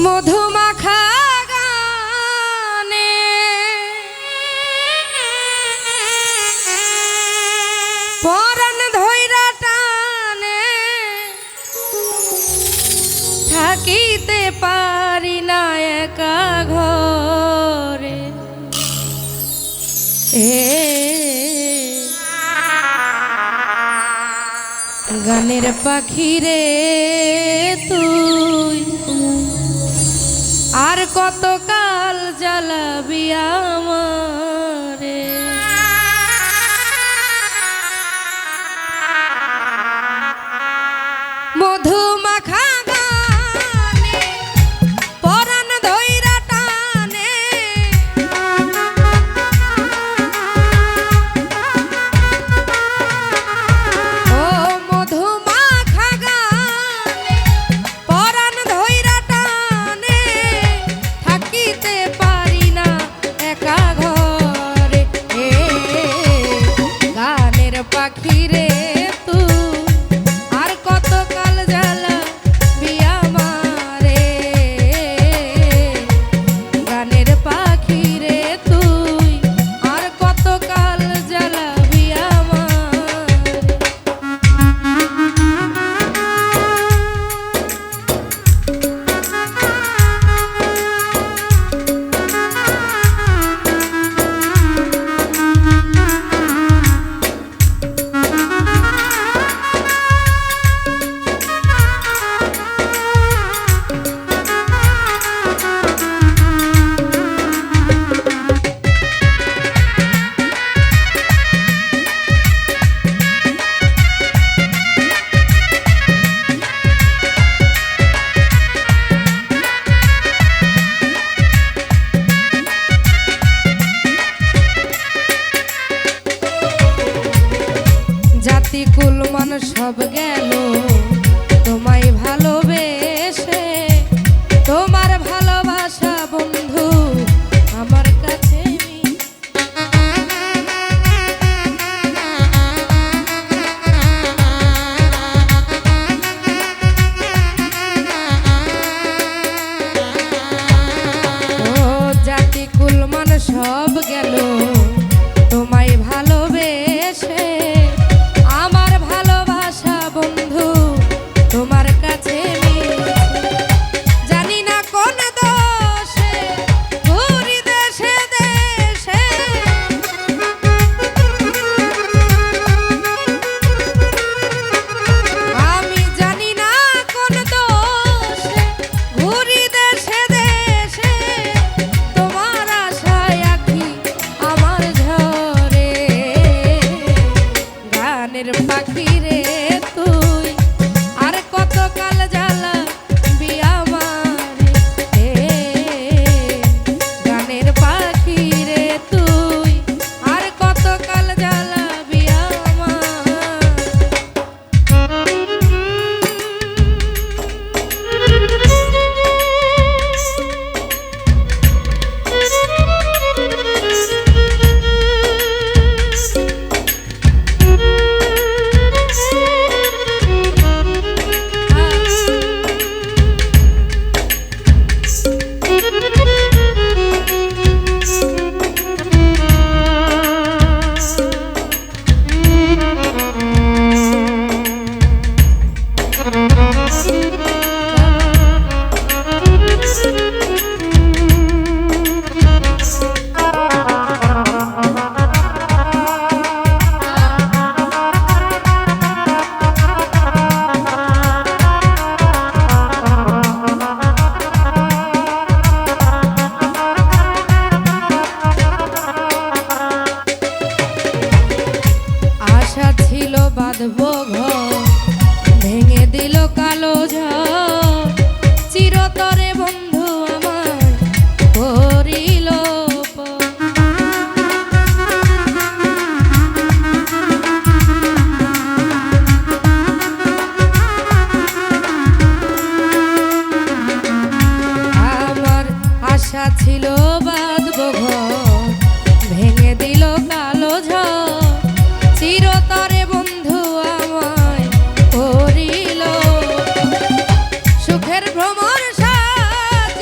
মধুমাখা গানে পরাণ ধইরা টানে থাকিতে পারি না একা ঘরে গানের পাখি রে তুই আর কতকাল জ্বালাবি আমারে মধুমাখা গানে পরাণ ধইরা টানে ও মধুমাখা গানে পরাণ ধইরা টানে থাকিতে পারি না একা ঘরে গানের পাখি রে কুল মান সব গেল তোমায় ভালোবেসে তোমার ভালোবাসা বন্ধু আমার কাছে ও জাতি কুল মান সব গেল তোমায় ভালোবেসে আমার ভালোবাসা বন্ধু তোমার কাছে জানি না কোন দোষে ঘুরি দেশে দেশে আমি জানি না কোন দোষে ঘুরি দেশে দেশে তোমার আশায় আঁখি আমার ঝরে গানের পাখি রে তুই আর কতকাল জ্বালাবি আমারে গানের পাখি রে তুই আর কতকাল জ্বালাবি আশা ছিল বাঁধবো ঘর ভেঙে দিল কালো ঝড় চিরতরে বন্ধু আমার করিল আমার আশা ছিল বাঁধবো ঘর ভেঙে দিল কালো ঝড় চিরতরে বন্ধু আমায় করিল সুখের ভ্রমর সাথী